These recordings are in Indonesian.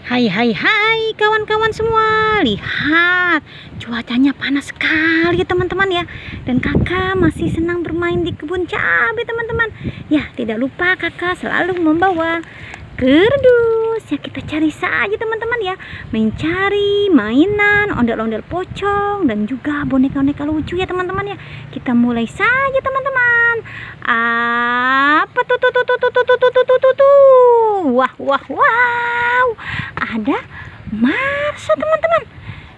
Hai hai hai kawan-kawan semua, lihat cuacanya panas sekali ya teman-teman ya. Dan kakak masih senang bermain di kebun cabai teman-teman. Ya, tidak lupa kakak selalu membawa kerdus. Ya, kita cari saja teman-teman ya, mencari mainan ondel-ondel pocong dan juga boneka-boneka lucu ya teman-teman ya. Kita mulai saja teman-teman. Apa tuh? Wah wah wow, ada Marsha teman-teman.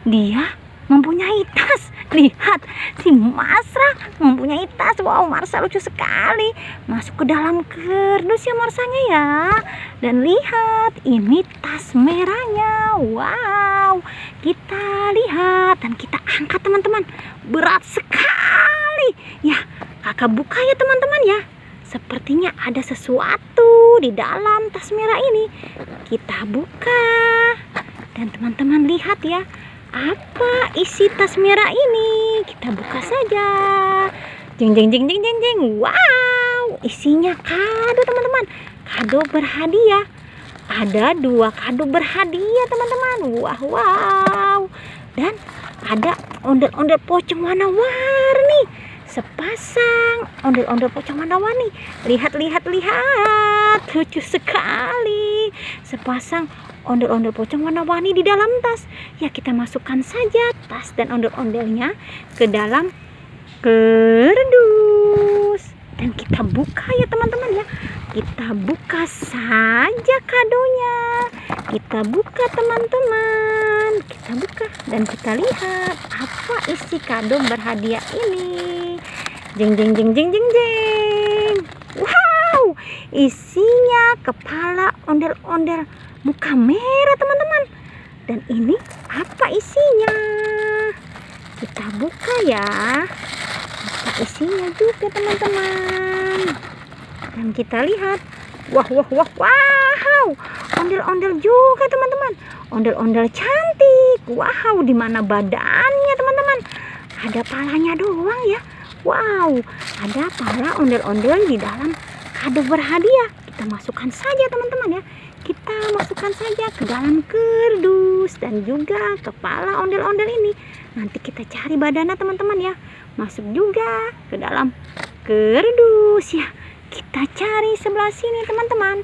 Dia mempunyai tas. Lihat, si Marsha mempunyai tas. Wow, Marsha lucu sekali. Masuk ke dalam kerdus ya Marshanya ya. Dan lihat, ini tas merahnya. Wow, kita lihat dan kita angkat teman-teman. Berat sekali. Ya, kakak buka ya teman-teman ya. Sepertinya ada sesuatu di dalam tas merah ini. Kita buka. Dan teman-teman lihat ya, apa isi tas merah ini? Kita buka saja. Jeng jeng jeng jeng jeng jeng. Wow, isinya kado teman-teman. Kado berhadiah. Ada 2 kado berhadiah teman-teman. Wow. Dan ada ondel-ondel pocong warna-warni. Sepasang ondel-ondel pocong warna-warni. Lihat. Lucu sekali. Sepasang ondel-ondel pocong warna-warni di dalam tas. Ya, kita masukkan saja tas dan ondel-ondelnya ke dalam kerdus. Dan kita buka ya teman-teman ya. Kita buka saja kadonya. Kita buka teman-teman. Kita buka dan kita lihat apa isi kado berhadiah ini. Jeng jeng jeng jeng jeng jeng. Wow, isinya kepala ondel-ondel muka merah teman-teman. Dan ini apa isinya? Kita buka ya. Apa isinya juga teman-teman. Dan kita lihat. Wow, ondel-ondel juga teman-teman. Ondel-ondel cantik. Wow, di mana badannya teman-teman? Ada palanya doang ya. Wow, ada pala ondel-ondel di dalam kado berhadiah. Kita masukkan saja teman-teman ya. Kita masukkan saja ke dalam kerdus dan juga kepala ondel-ondel ini. Nanti kita cari badannya teman-teman ya. Masuk juga ke dalam kerdus ya. Kita cari sebelah sini teman-teman.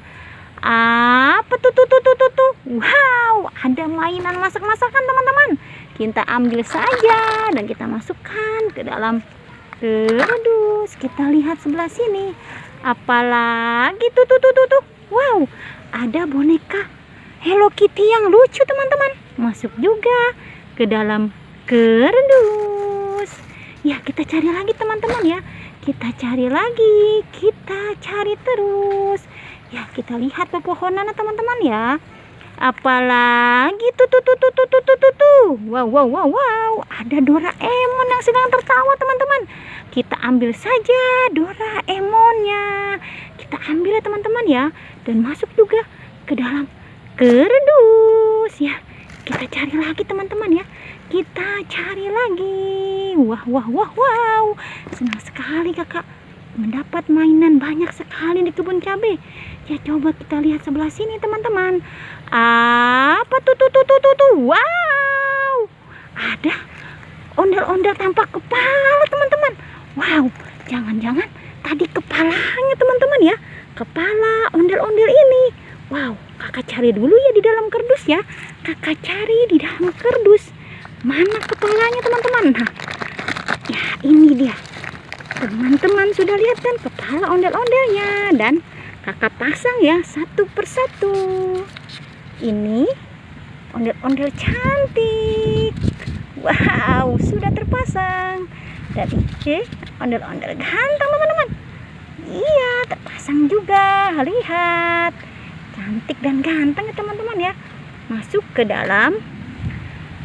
Apa tuh? Wow, ada mainan masak-masakan teman-teman. Kita ambil saja dan kita masukkan ke dalam kerdus. Kita lihat sebelah sini. Apalagi tuh. Wow, ada boneka Hello Kitty yang lucu teman-teman. Masuk juga ke dalam kerdus. Ya, kita cari lagi teman-teman ya. Kita cari lagi. Kita cari terus. Ya, kita lihat pepohonan teman-teman ya. Apalagi tuh. Wow, ada Doraemon yang sedang tertawa teman-teman. Kita ambil saja Doraemonnya. Kita ambil ya teman-teman ya. Dan masuk juga ke dalam kerdus ya. Kita cari lagi teman-teman ya. Kita cari lagi. Wow. Senang sekali kakak mendapat mainan banyak sekali di kebun cabai. Ya, coba kita lihat sebelah sini teman-teman. Apa tuh? Wow, ada ondel-ondel tanpa kepala teman-teman. Wow, jangan-jangan tadi kepalanya teman-teman ya. Kepala ondel-ondel ini. Wow, kakak cari dulu ya di dalam kerdus ya. Kakak cari di dalam kerdus. Mana kepalanya teman-teman? Nah, ya ini dia. Teman-teman sudah lihat kan kepala ondel-ondelnya. Dan kakak pasang ya satu persatu. Ini ondel-ondel cantik. Wow, sudah terpasang. Dan ini ondel-ondel ganteng teman-teman. Iya, terpasang juga. Lihat, cantik dan ganteng ya teman-teman ya. Masuk ke dalam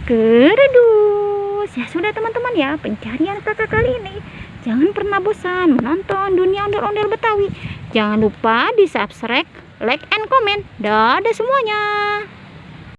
kerdus. Ya sudah teman-teman ya, pencarian kakak kali ini. Jangan pernah bosan menonton dunia ondel-ondel Betawi. Jangan lupa di subscribe, like, and comment. Dadah semuanya.